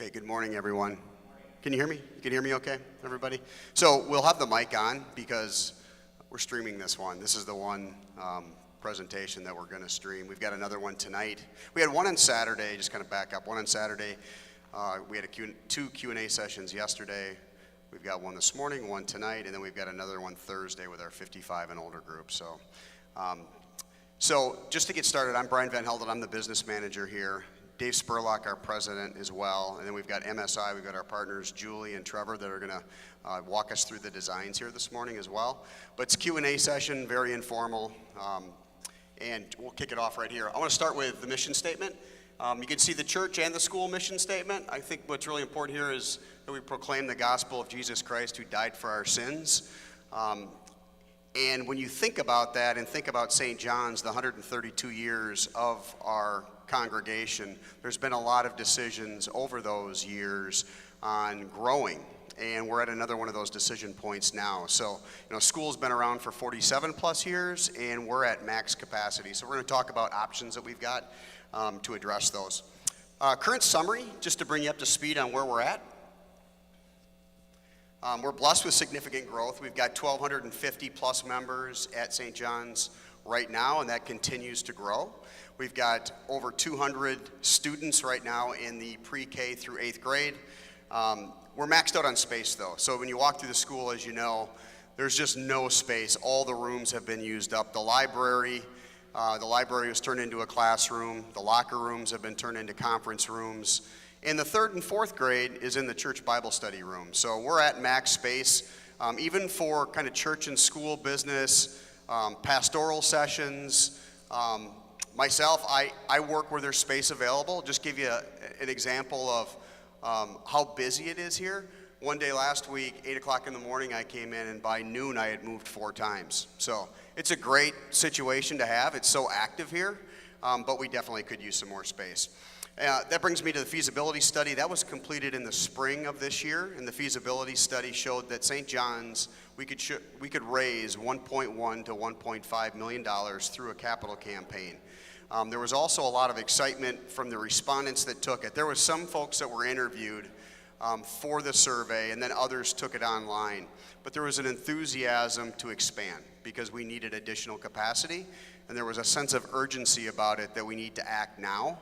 Hey, good morning, everyone. Can you hear me? You can hear me okay, everybody? So we'll have the mic on because we're streaming this one. This is the one presentation that we're going to stream. We've got another one tonight. We had one on Saturday, just kind of back up. One on Saturday. We had two Q&A sessions yesterday. We've got one this morning, one tonight, and then we've got another one Thursday with our 55 and older group. So just to get started, I'm Brian Van Helden. I'm the business manager here. Dave Spurlock, our president, as well. And then we've got MSI, we've got our partners, Julie and Trevor, that are going to walk us through the designs here this morning as well. But it's a Q&A session, very informal, and we'll kick it off right here. I want to start with the mission statement. You can see the church and the school mission statement. I think what's really important here is that we proclaim the gospel of Jesus Christ who died for our sins. And when you think about that and think about St. John's, the 132 years of our congregation, there's been a lot of decisions over those years on growing. And we're at another one of those decision points now. So, school's been around for 47 plus years, and we're at max capacity. So we're going to talk about options that we've got to address those. Current summary, just to bring you up to speed on where we're at. We're blessed with significant growth. We've got 1,250 plus members at St. John's right now, and that continues to grow. We've got over 200 students right now in the pre-K through 8th grade. We're maxed out on space, though. So when you walk through the school, as you know, there's just no space. All the rooms have been used up. The library was turned into a classroom. The locker rooms have been turned into conference rooms. And the 3rd and 4th grade is in the church Bible study room. So we're at max space, even for kind of church and school business, pastoral sessions. Myself, I work where there's space available. Just give you an example of how busy it is here. One day last week, 8 o'clock in the morning, I came in, and by noon, I had moved 4 times. So it's a great situation to have. It's so active here, but we definitely could use some more space. That brings me to the feasibility study. That was completed in the spring of this year, and the feasibility study showed that St. John's, we could raise $1.1 to $1.5 million through a capital campaign. There was also a lot of excitement from the respondents that took it. There was some folks that were interviewed for the survey, and then others took it online. But there was an enthusiasm to expand because we needed additional capacity, and there was a sense of urgency about it that we need to act now.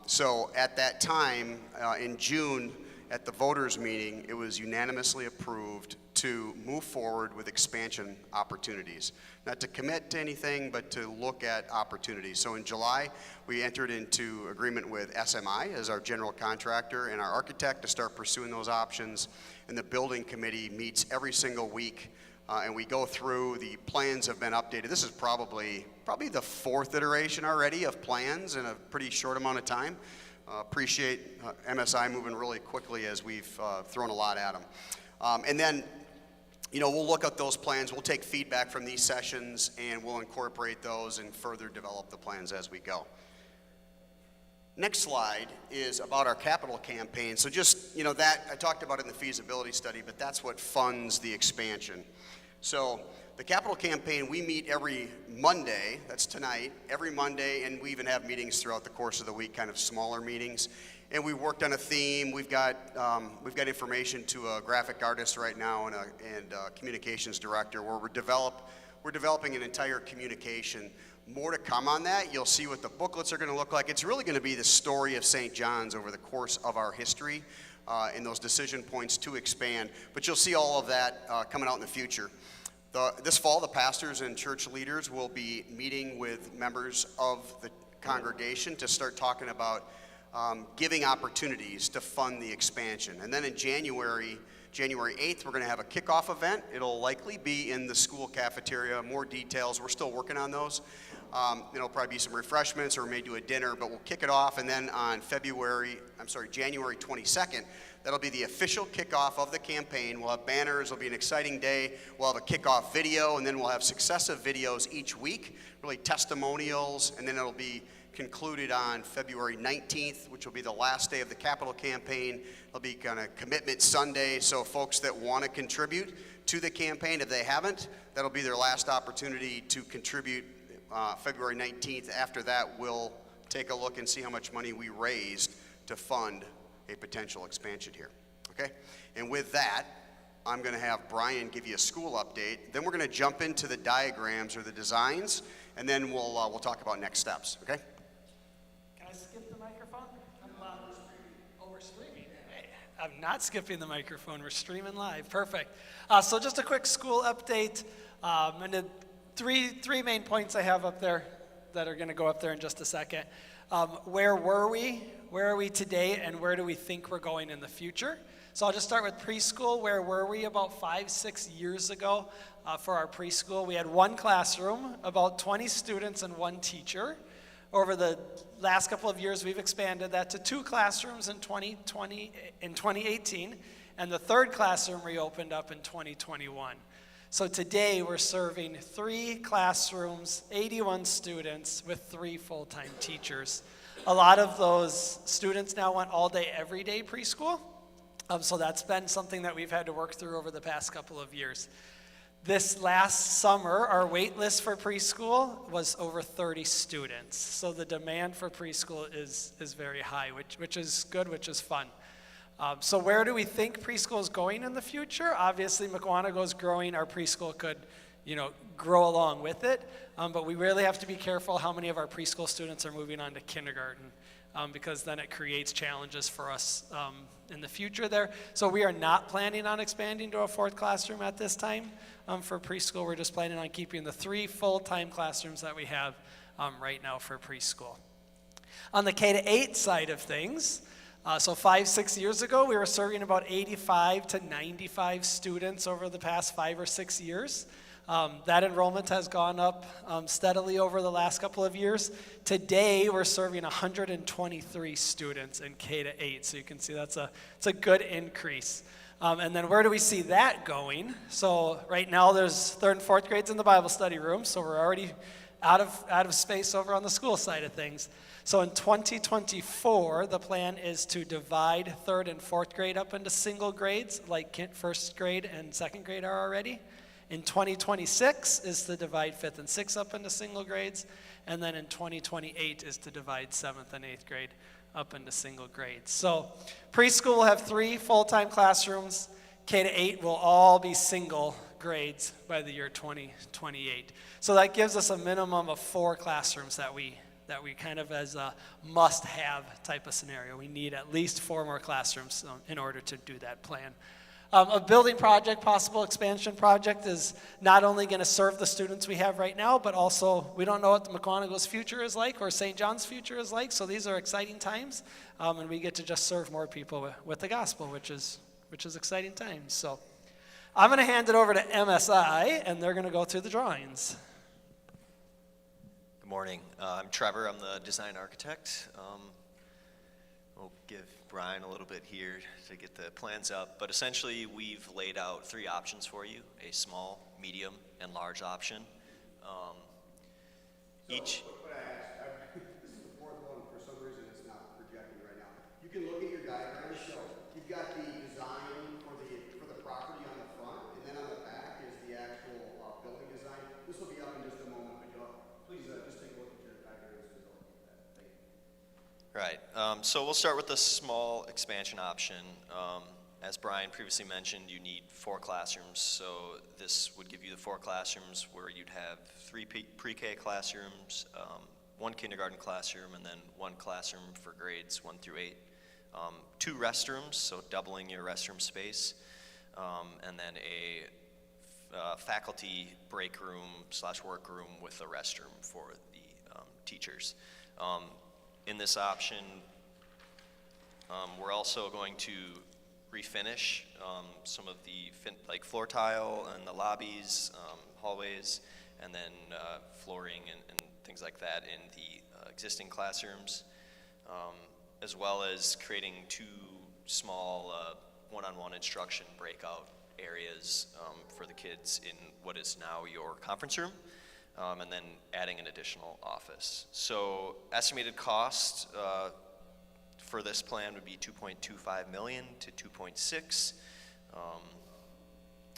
So at that time, in June, at the voters' meeting, it was unanimously approved to move forward with expansion opportunities. Not to commit to anything, but to look at opportunities. So in July, we entered into agreement with SMI as our general contractor and our architect to start pursuing those options. And the building committee meets every single week, and we go through. The plans have been updated. This is probably the 4th iteration already of plans in a pretty short amount of time. Appreciate MSI moving really quickly as we've thrown a lot at them. And then, we'll look at those plans. We'll take feedback from these sessions, and we'll incorporate those and further develop the plans as we go. Next slide is about our capital campaign. So just, that I talked about in the feasibility study, but that's what funds the expansion. So the capital campaign, we meet every Monday, that's tonight, every Monday, and we even have meetings throughout the course of the week, kind of smaller meetings. And we worked on a theme. We've got information to a graphic artist right now and a communications director where we're developing an entire communication. More to come on that. You'll see what the booklets are going to look like. It's really going to be the story of St. John's over the course of our history and those decision points to expand. But you'll see all of that coming out in the future. This fall, the pastors and church leaders will be meeting with members of the congregation to start talking about giving opportunities to fund the expansion. And then in January 8th, we're going to have a kickoff event. It'll likely be in the school cafeteria. More details, we're still working on those. There'll probably be some refreshments, or we may do a dinner, but we'll kick it off. And then on January 22nd, that'll be the official kickoff of the campaign. We'll have banners. It'll be an exciting day. We'll have a kickoff video, and then we'll have successive videos each week, really testimonials, and then it'll be concluded on February 19th, which will be the last day of the capital campaign. It'll be kind of Commitment Sunday, so folks that want to contribute to the campaign, if they haven't, that'll be their last opportunity to contribute February 19th. After that, we'll take a look and see how much money we raised to fund a potential expansion here, okay? And with that, I'm gonna have Brian give you a school update, then we're gonna jump into the diagrams or the designs, and then we'll talk about next steps, okay? Can I skip the microphone? Oh, we're streaming. Hey, I'm not skipping the microphone, we're streaming live, perfect. So just a quick school update, and the three main points I have up there that are gonna go up there in just a second. Where were we? Where are we today? And where do we think we're going in the future? So I'll just start with preschool. Where were we about 5-6 years ago for our preschool? We had one classroom, about 20 students and one teacher. Over the last couple of years, we've expanded that to 2 classrooms in 2018, and the third classroom reopened up in 2021. So today we're serving 3 classrooms, 81 students with 3 full-time teachers. A lot of those students now want all-day, everyday preschool. So that's been something that we've had to work through over the past couple of years. This last summer, our wait list for preschool was over 30 students. So the demand for preschool is very high, which is good, which is fun. So where do we think preschool is going in the future? Obviously, Mukwonago is growing. Our preschool could, grow along with it. But we really have to be careful how many of our preschool students are moving on to kindergarten, because then it creates challenges for us in the future there. So we are not planning on expanding to a 4th classroom at this time for preschool. We're just planning on keeping the 3 full-time classrooms that we have right now for preschool. On the K-8 side of things, so 5-6 years ago, we were serving about 85 to 95 students over the past 5 or 6 years. That enrollment has gone up steadily over the last couple of years. Today, we're serving 123 students in K-8, so you can see it's a good increase. And then where do we see that going? So right now, there's 3rd and 4th grades in the Bible study room, so we're already out of space over on the school side of things. So in 2024, the plan is to divide 3rd and 4th grade up into single grades, like 1st grade and 2nd grade are already. In 2026 is to divide 5th and 6th up into single grades, and then in 2028 is to divide 7th and 8th grade up into single grades. So preschool will have 3 full-time classrooms. K-8 will all be single grades by the year 2028. So that gives us a minimum of 4 classrooms that we kind of as a must-have type of scenario. We need at least 4 more classrooms in order to do that plan. A building project, possible expansion project, is not only going to serve the students we have right now, but also we don't know what the Mukwonago's future is like or St. John's future is like, so these are exciting times, and we get to just serve more people with the gospel, which is exciting times. So I'm going to hand it over to MSI, and they're going to go through the drawings. Good morning. I'm Trevor. I'm the design architect. We'll give Brian a little bit here to get the plans up, but essentially we've laid out 3 options for you: a small, medium, and large option. Each. What I asked, this is the 4th one. For some reason, it's not projecting right now. You can look at your diagram. So you've got the design for the property on the front, and then on the back is the actual building design. This will be up in just a moment, but please just take a look at your diagrams as well. Thank you. Right. So we'll start with the small expansion option. As Brian previously mentioned, you need 4 classrooms. So this would give you the 4 classrooms where you'd have 3 pre-K classrooms, 1 kindergarten classroom, and then 1 classroom for grades 1 through 8. 2 restrooms, so doubling your restroom space, and then a faculty break room / work room with a restroom for the teachers. In this option, we're also going to refinish some of the floor tile and the lobbies, hallways, and then flooring and things like that in the existing classrooms, as well as creating 2 small one-on-one instruction breakout areas for the kids in what is now your conference room. And then adding an additional office. So estimated cost for this plan would be $2.25 million to $2.6.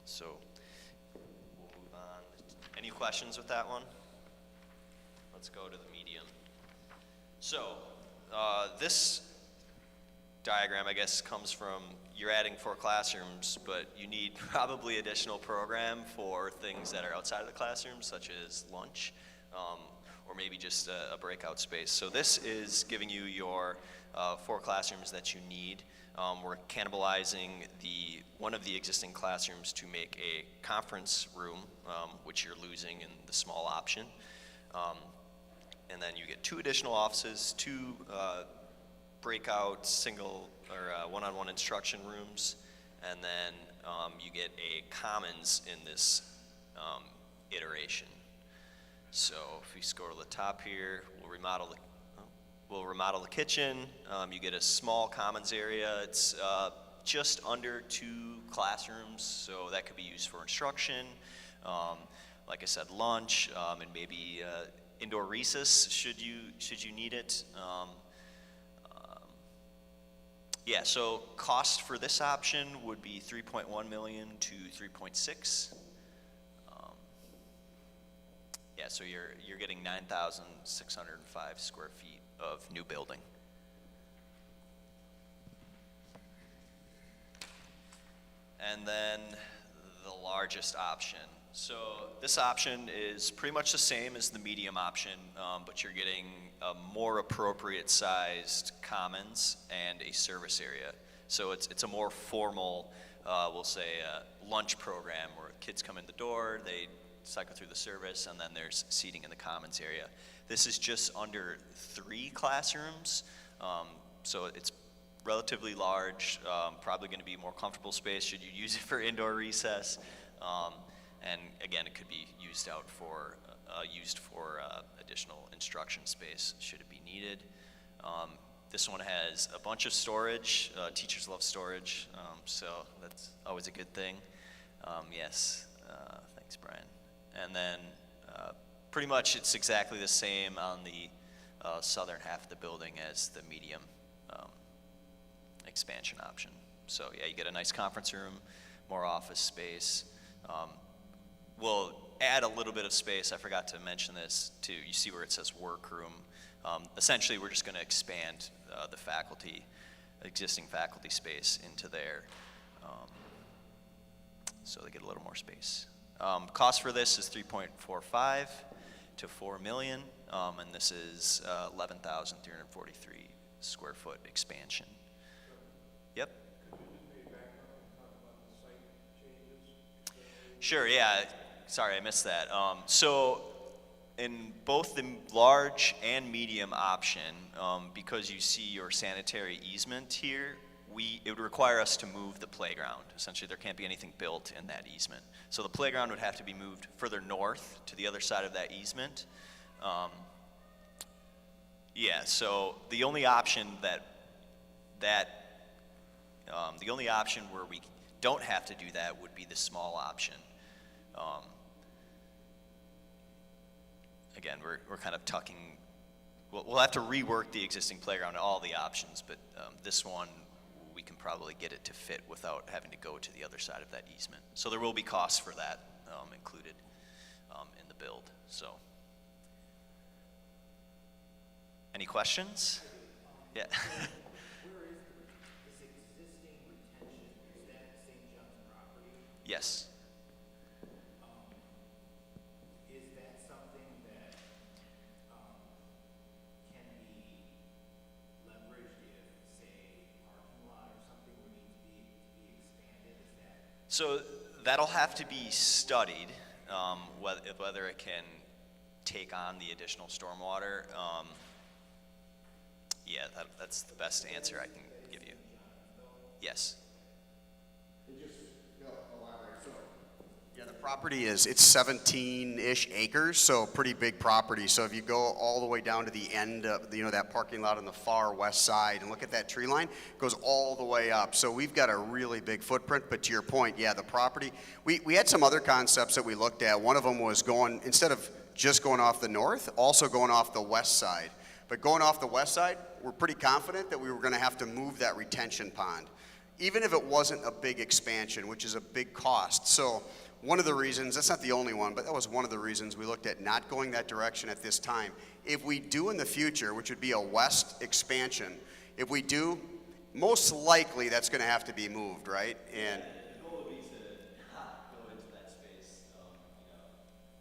So we'll move on. Any questions with that one? Let's go to the medium. So this diagram, I guess, comes from you're adding 4 classrooms, but you need probably additional program for things that are outside of the classroom, such as lunch, or maybe just a breakout space. So this is giving you your 4 classrooms that you need. We're cannibalizing one of the existing classrooms to make a conference room, which you're losing in the small option. And then you get 2 additional offices, 2 breakout single or one-on-one instruction rooms, and then you get a commons in this iteration. So if we scroll to the top here, we'll remodel the kitchen. You get a small commons area. It's just under 2 classrooms, so that could be used for instruction. Like I said, lunch, and maybe indoor recess should you need it. Yeah, so cost for this option would be $3.1 million to $3.6. Yeah, so you're getting 9,605 square feet of new building. And then the largest option. So this option is pretty much the same as the medium option, but you're getting a more appropriate sized commons and a service area. So it's a more formal, we'll say, lunch program where kids come in the door, they cycle through the service, and then there's seating in the commons area. This is just under 3 classrooms, so it's relatively large, probably going to be more comfortable space should you use it for indoor recess. And again, it could be used for additional instruction space should it be needed. This one has a bunch of storage. Teachers love storage, so that's always a good thing. Yes, thanks, Brian. And then pretty much it's exactly the same on the southern half of the building as the medium expansion option. So yeah, you get a nice conference room, more office space. We'll add a little bit of space. I forgot to mention this too. You see where it says workroom. Essentially, we're just going to expand the existing faculty space into there, so they get a little more space. Cost for this is $3.45 to $4 million, and this is 11,343 square foot expansion. Yep. Sure, yeah. Sorry, I missed that. So in both the large and medium option, because you see your sanitary easement here, it would require us to move the playground. Essentially, there can't be anything built in that easement. So the playground would have to be moved further north to the other side of that easement. Yeah, so the only option the only option where we don't have to do that would be the small option. Again, we're kind of tucking. We'll have to rework the existing playground and all the options, but this one we can probably get it to fit without having to go to the other side of that easement. So there will be costs for that included in the build. So, any questions? Yeah. Where is this existing retention? Is that St. John's property? Yes. Is that something that can be leveraged if, say, parking lot or something would need to be expanded? Is that? So that'll have to be studied, whether it can take on the additional stormwater. Yeah, that's the best answer I can give you. Yes. Yeah, the property it's 17-ish acres, so pretty big property. So if you go all the way down to the end of that parking lot on the far west side and look at that tree line, it goes all the way up. So we've got a really big footprint. But to your point, yeah, the property. We had some other concepts that we looked at. One of them was instead of just going off the north, also going off the west side. But going off the west side, we're pretty confident that we were going to have to move that retention pond, even if it wasn't a big expansion, which is a big cost. So one of the reasons, that's not the only one, but that was one of the reasons we looked at not going that direction at this time. If we do in the future, which would be a west expansion, if we do, most likely that's going to have to be moved, right? And The goal would be to not go into that space.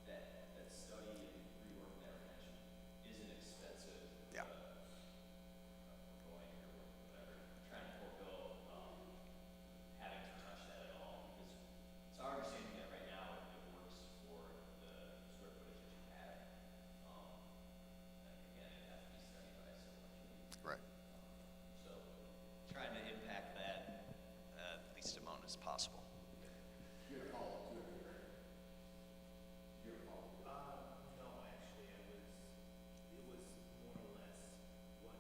That study and rework that retention is an expensive yeah, going or whatever. Trying to forego having to touch that at all, because it's our understanding that right now it works for the square footage that you have. Again, it has to be studied by someone. right. So trying to impact that least amount as possible. No, actually, it was more or less what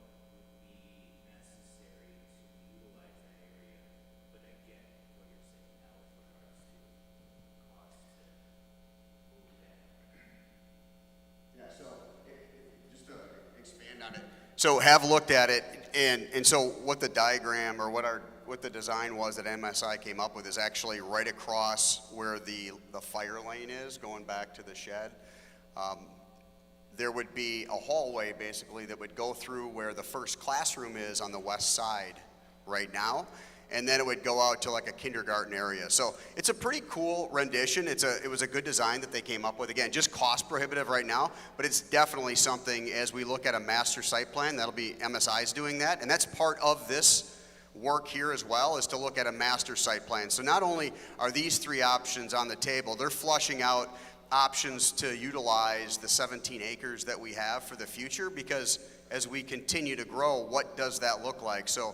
would be necessary to utilize that area. But I get what you're saying now with regards to cost to move that. Yeah, so just to expand on it. So have looked at it, and so what the diagram or what the design was that MSI came up with is actually right across where the fire lane is, going back to the shed. There would be a hallway basically that would go through where the first classroom is on the west side right now, and then it would go out to like a kindergarten area. So it's a pretty cool rendition. It was a good design that they came up with. Again, just cost prohibitive right now, but it's definitely something as we look at a master site plan, that'll be MSI's doing that, and that's part of this work here as well, is to look at a master site plan. So not only are these three options on the table, they're flushing out options to utilize the 17 acres that we have for the future, because as we continue to grow, what does that look like? So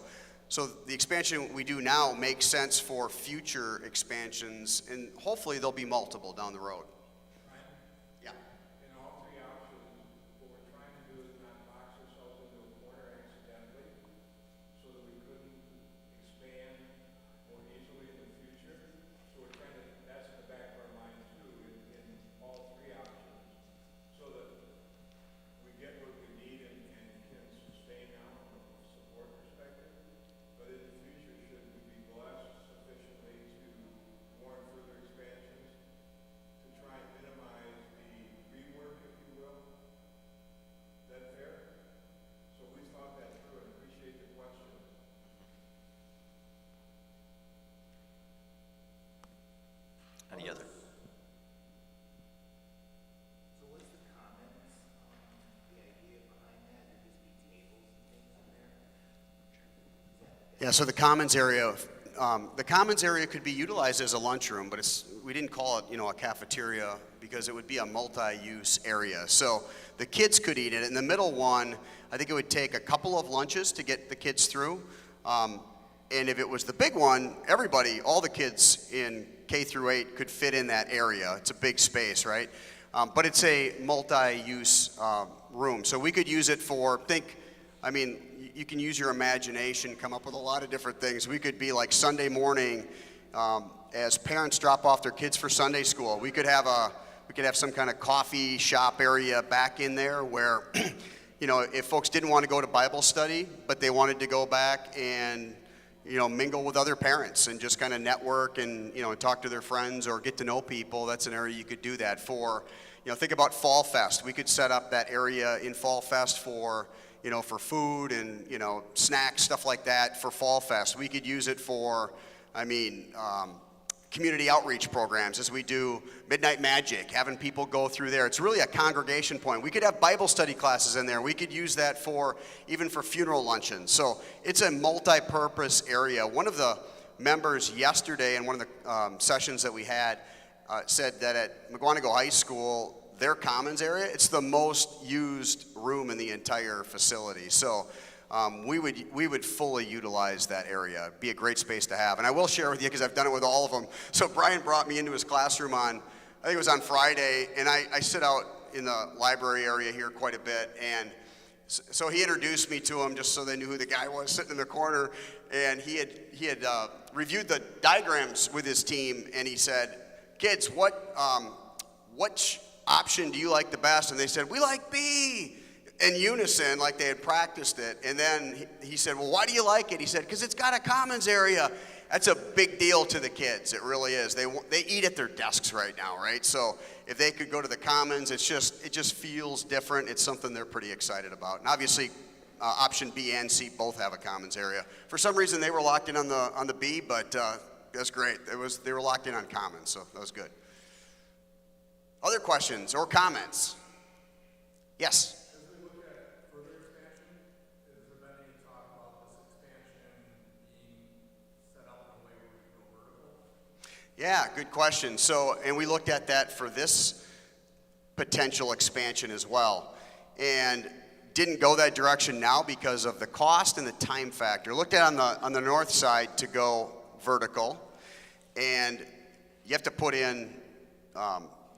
the expansion we do now makes sense for future expansions, and hopefully there'll be multiple down the road. Yeah. In all three options, what we're trying to do is not box ourselves into a corner accidentally, so that we couldn't expand more easily in the future. So we're trying to, that's in the back of our mind too, in all three options, so that we get what we need and can sustain now from a support perspective. But in the future, should we be blessed sufficiently to warrant further expansions, to try and minimize the rework, if you will? Is that fair? So we thought that through and appreciate the question. Any other? So what's the commons, the idea behind that? There just be tables and things in there? Yeah, so the commons area could be utilized as a lunchroom, but we didn't call it, a cafeteria because it would be a multi-use area. So the kids could eat it. In the middle one, I think it would take a couple of lunches to get the kids through. And if it was the big one, all the kids in K through 8 could fit in that area. It's a big space, right? But it's a multi-use room. So we could use it for, you can use your imagination, come up with a lot of different things. We could be like Sunday morning, as parents drop off their kids for Sunday school. We could have some kind of coffee shop area back in there where, if folks didn't want to go to Bible study, but they wanted to go back and, mingle with other parents and just kind of network and, talk to their friends or get to know people, that's an area you could do that for. Think about Fall Fest. We could set up that area in Fall Fest for food and, snacks, stuff like that for Fall Fest. We could use it for, community outreach programs as we do Midnight Magic, having people go through there. It's really a congregation point. We could have Bible study classes in there. We could use that even for funeral luncheons. So it's a multi-purpose area. One of the members yesterday in one of the sessions that we had said that at McGuanago High School, their commons area, it's the most used room in the entire facility. So we would fully utilize that area. It'd be a great space to have. And I will share with you, because I've done it with all of them. So Brian brought me into his classroom I think it was on Friday, and I sit out in the library area here quite a bit. And so he introduced me to him just so they knew who the guy was sitting in the corner. And he had reviewed the diagrams with his team, and he said, "Kids, what option do you like the best?" And they said, "We like B," in unison, like they had practiced it. And then he said, "Well, why do you like it?" He said, "Because it's got a commons area." That's a big deal to the kids. It really is. They eat at their desks right now, right? So if they could go to the commons, it just feels different. It's something they're pretty excited about. And obviously, option B and C both have a commons area. For some reason, they were locked in on the B, but that's great. They were locked in on commons, so that was good. Other questions or comments? Yes. As we look at further expansion, has there been any talk about this expansion being set up in a way where we go vertical? Yeah, good question. So, and we looked at that for this potential expansion as well, and didn't go that direction now because of the cost and the time factor. Looked at on the north side to go vertical, and you have to put in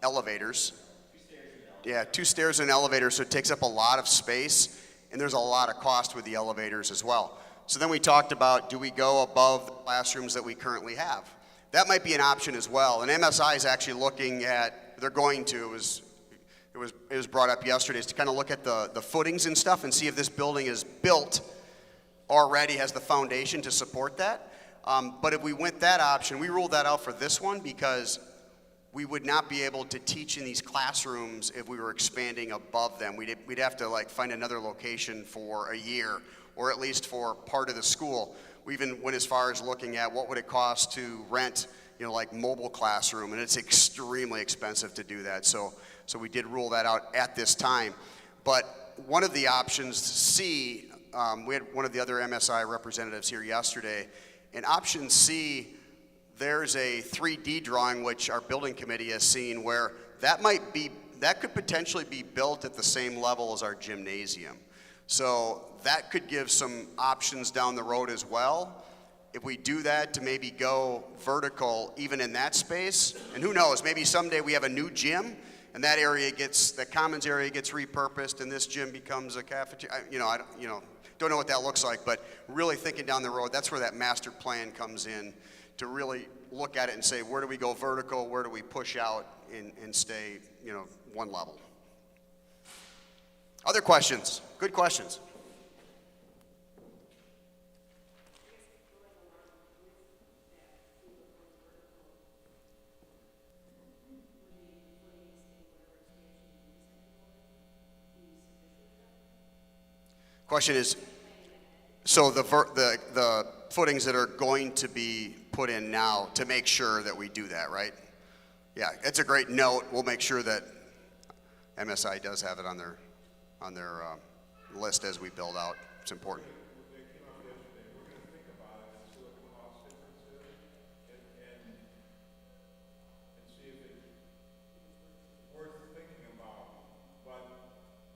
elevators. Yeah, 2 stairs and an elevator, so it takes up a lot of space, and there's a lot of cost with the elevators as well. So then we talked about, do we go above the classrooms that we currently have? That might be an option as well, and MSI is actually looking at, they're going to, it was brought up yesterday, is to kind of look at the footings and stuff and see if this building is built already, has the foundation to support that. But if we went that option, we ruled that out for this one because we would not be able to teach in these classrooms if we were expanding above them. We'd have to like find another location for a year, or at least for part of the school. We even went as far as looking at what would it cost to rent, like mobile classroom, and it's extremely expensive to do that. So we did rule that out at this time. But one of the options, C, we had one of the other MSI representatives here yesterday, and option C, there's a 3D drawing which our building committee has seen where that could potentially be built at the same level as our gymnasium. So that could give some options down the road as well. If we do that to maybe go vertical even in that space, and who knows, maybe someday we have a new gym and that commons area gets repurposed and this gym becomes a cafeteria. Don't know what that looks like, but really thinking down the road, that's where that master plan comes in, to really look at it and say, where do we go vertical, where do we push out and stay, one level. Other questions? Good questions. Question is, so the footings that are going to be put in now to make sure that we do that, right? Yeah, it's a great note. We'll make sure that MSI does have it on their list as we build out. It's important. They came up yesterday. We're going to think about it and see what the cost difference is and see if it's worth thinking about. But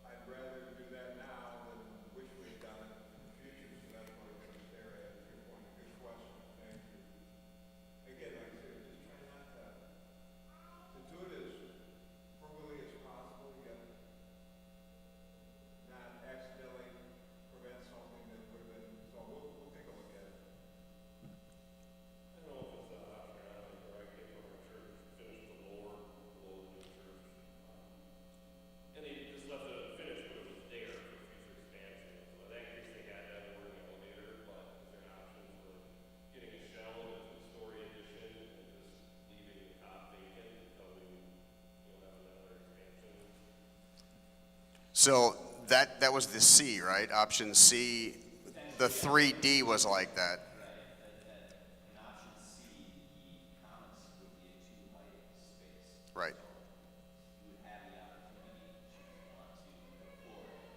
I'd rather do that now than wish we'd done it in the future. So that's what we're going to stare at. Your point, a good question. Thank you. Again, like I said, just try not to do it as frugally as possible. You got not accidentally prevent something that would have been, so we'll take a look at it. I don't know if it's an option or not, or I came from our church, finished the lower below the new church. And they just left it unfinished, but it was there for future expansion. So in that case, they had that or an elevator, but is there an option for getting a shell in a two-story addition and just leaving the top vacant until we, have another expansion? So that was the C, right? Option C, the 3D was like that. In option C, the commons would be a two-height space. Right. You would have the opportunity to want to go forward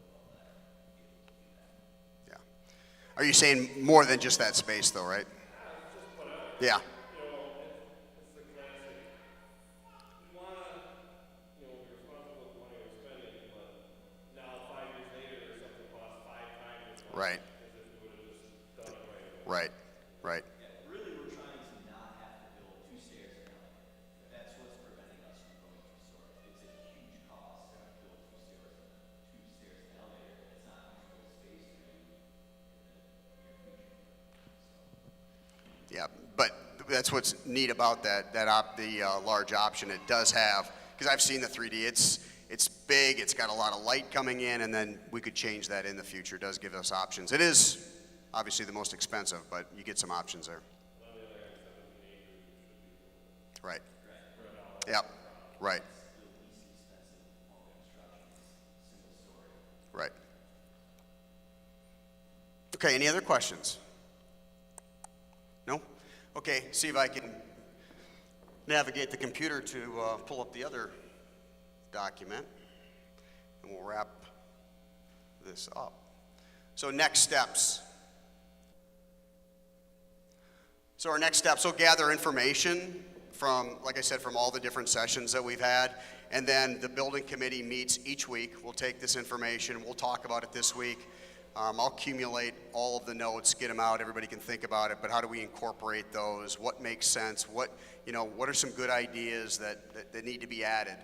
above that, be able to do that. Yeah. Are you saying more than just that space though, right? Yeah. It's the classic. You want to, be responsible with the money we're spending, but now 5 years later, there's something that costs 5 times as much Right. as if we would have just done it right away. Right. Yeah, really, we're trying to not have to build 2 stairs and an elevator. That's what's preventing us from going 2 stories. It's a huge cost to build 2 stairs and an elevator. It's not usable space to do in the near future. Yeah, but that's what's neat about the large option. It does have, because I've seen the 3D. It's big. It's got a lot of light coming in, and then we could change that in the future. It does give us options. It is obviously the most expensive, but you get some options there. Right. Yep. Right. The least expensive home construction is single story. Right. Okay, any other questions? No? Okay, see if I can navigate the computer to pull up the other document, and we'll wrap this up. So next steps. So our next steps will gather information from, like I said, from all the different sessions that we've had, and then the building committee meets each week. We'll take this information, we'll talk about it this week. I'll accumulate all of the notes, get them out, everybody can think about it, but how do we incorporate those? What makes sense? What are some good ideas that need to be added?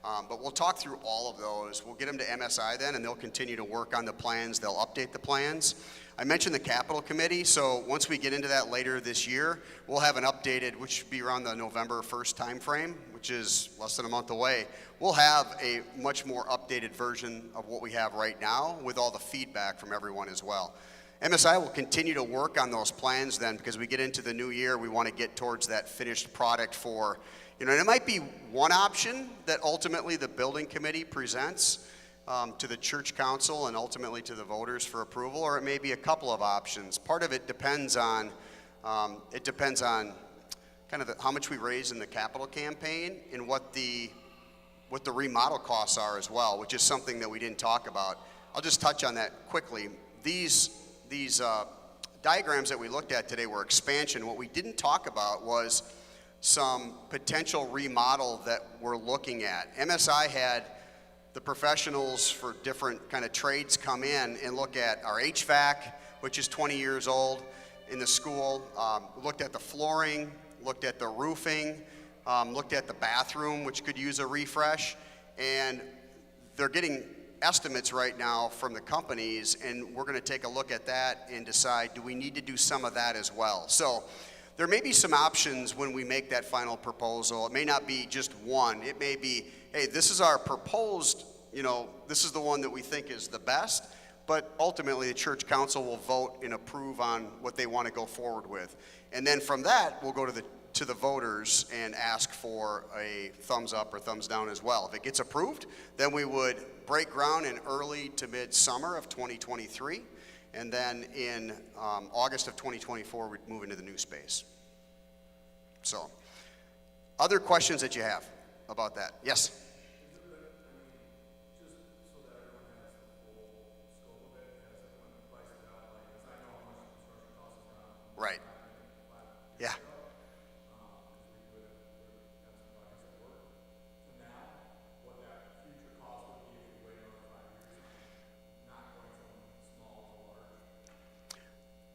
But we'll talk through all of those. We'll get them to MSI then, and they'll continue to work on the plans. They'll update the plans. I mentioned the capital committee, so once we get into that later this year, we'll have an updated, which should be around the November 1st time frame, which is less than a month away. We'll have a much more updated version of what we have right now with all the feedback from everyone as well. MSI will continue to work on those plans then, because we get into the new year, we want to get towards that finished product for, and it might be one option that ultimately the building committee presents to the church council and ultimately to the voters for approval, or it may be a couple of options. Part of it depends on, kind of how much we raise in the capital campaign and what the remodel costs are as well, which is something that we didn't talk about. I'll just touch on that quickly. These diagrams that we looked at today were expansion. What we didn't talk about was some potential remodel that we're looking at. MSI had the professionals for different kind of trades come in and look at our HVAC, which is 20 years old in the school, looked at the flooring, looked at the roofing, looked at the bathroom, which could use a refresh, and they're getting estimates right now from the companies, and we're going to take a look at that and decide, do we need to do some of that as well? So there may be some options when we make that final proposal. It may not be just one. It may be, hey, this is our proposed, this is the one that we think is the best, but ultimately the church council will vote and approve on what they want to go forward with. And then from that, we'll go to the voters and ask for a thumbs up or thumbs down as well. If it gets approved, then we would break ground in early to mid-summer of 2023, and then in August of 2024, we'd move into the new space. So, other questions that you have about that? Yes? Right. Yeah.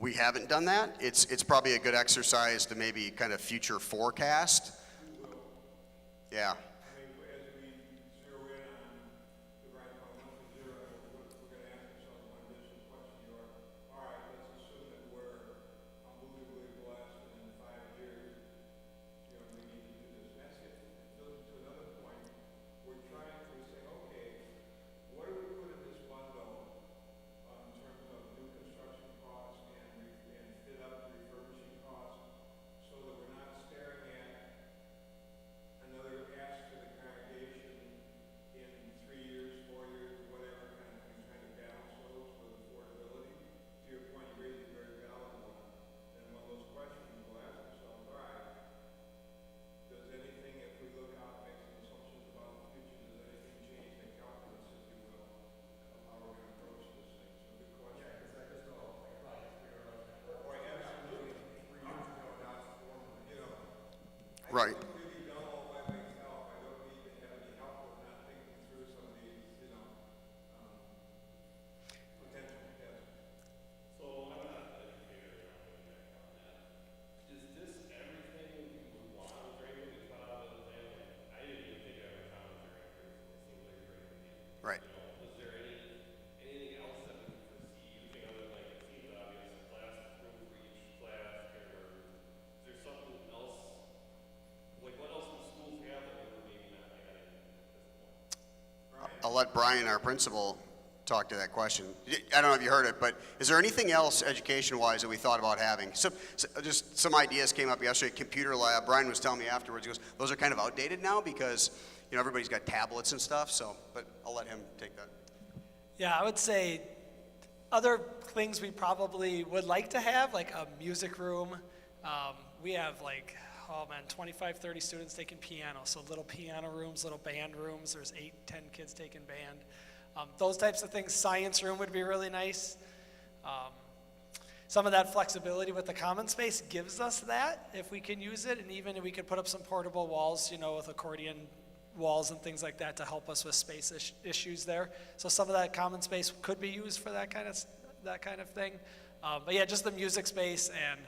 We haven't done that. It's probably a good exercise to maybe kind of future forecast. Yeah. Right. Right. Is there anything else that we can foresee using other, like it seems obvious, classroom for each class, or is there something else, like what else do schools have that we're maybe not adding at this point? I'll let Brian, our principal, talk to that question. I don't know if you heard it, but is there anything else education-wise that we thought about having? Just some ideas came up yesterday. Computer lab. Brian was telling me afterwards. He goes, "Those are kind of outdated now because everybody's got tablets and stuff." So, but I'll let him take that. Yeah, I would say Other things we probably would like to have, like a music room. We have like, 25, 30 students taking piano. So little piano rooms, little band rooms. There's 8, 10 kids taking band. Those types of things. Science room would be really nice. Some of that flexibility with the common space gives us that if we can use it, and even if we could put up some portable walls, with accordion walls and things like that to help us with space issues there. So some of that common space could be used for that kind of thing. But yeah, just the music space and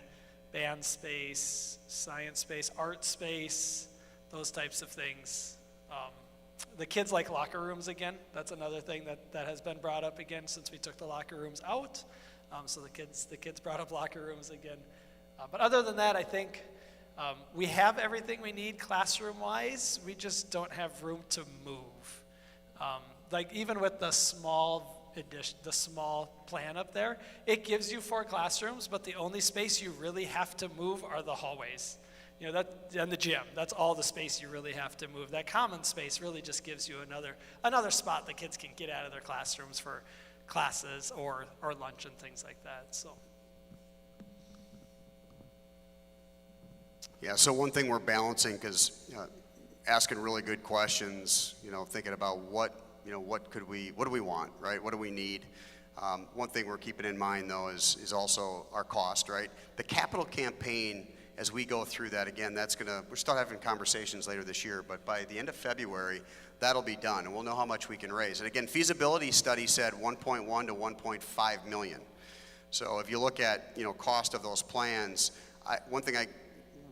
band space, science space, art space, those types of things. The kids like locker rooms again. That's another thing that has been brought up again since we took the locker rooms out. So the kids brought up locker rooms again. But other than that, I think we have everything we need classroom-wise. We just don't have room to move. Like even with the small plan up there, it gives you 4 classrooms, but the only space you really have to move are the hallways. And the gym. That's all the space you really have to move. That common space really just gives you another spot the kids can get out of their classrooms for classes or lunch and things like that. So. Yeah, so one thing we're balancing, because asking really good questions, thinking about what do we want, right? What do we need? One thing we're keeping in mind though is also our cost, right? The capital campaign, as we go through that again, we're still having conversations later this year, but by the end of February, that'll be done, and we'll know how much we can raise. And again, feasibility study said 1.1 to 1.5 million. So if you look at, cost of those plans,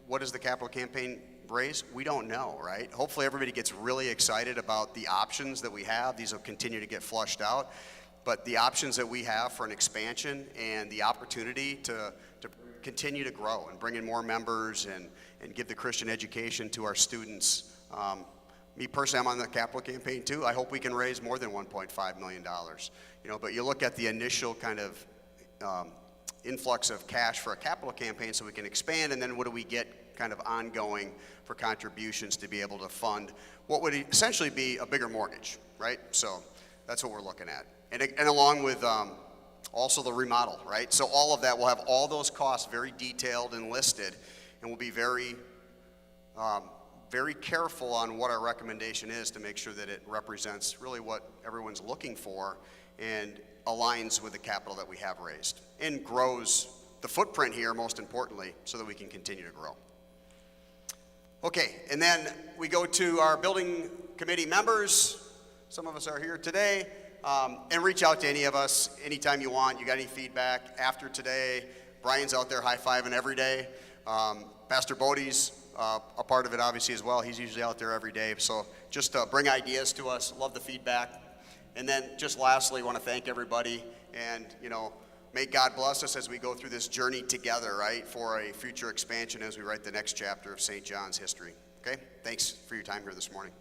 what does the capital campaign raise? We don't know, right? Hopefully everybody gets really excited about the options that we have. These will continue to get flushed out. But the options that we have for an expansion and the opportunity to continue to grow and bring in more members and give the Christian education to our students. Me personally, I'm on the capital campaign too. I hope we can raise more than $1.5 million. But you look at the initial kind of influx of cash for a capital campaign so we can expand, and then what do we get kind of ongoing for contributions to be able to fund what would essentially be a bigger mortgage, right? So that's what we're looking at. And along with also the remodel, right? So all of that, we'll have all those costs very detailed and listed, and we'll be very, very careful on what our recommendation is to make sure that it represents really what everyone's looking for and aligns with the capital that we have raised and grows the footprint here, most importantly, so that we can continue to grow. Okay, and then we go to our building committee members. Some of us are here today. And reach out to any of us anytime you want. You got any feedback after today? Brian's out there high-fiving every day. Pastor Bodie's a part of it obviously as well. He's usually out there every day. So just bring ideas to us. Love the feedback. And then just lastly, want to thank everybody. And, may God bless us as we go through this journey together, right, for a future expansion as we write the next chapter of St. John's history. Okay? Thanks for your time here this morning.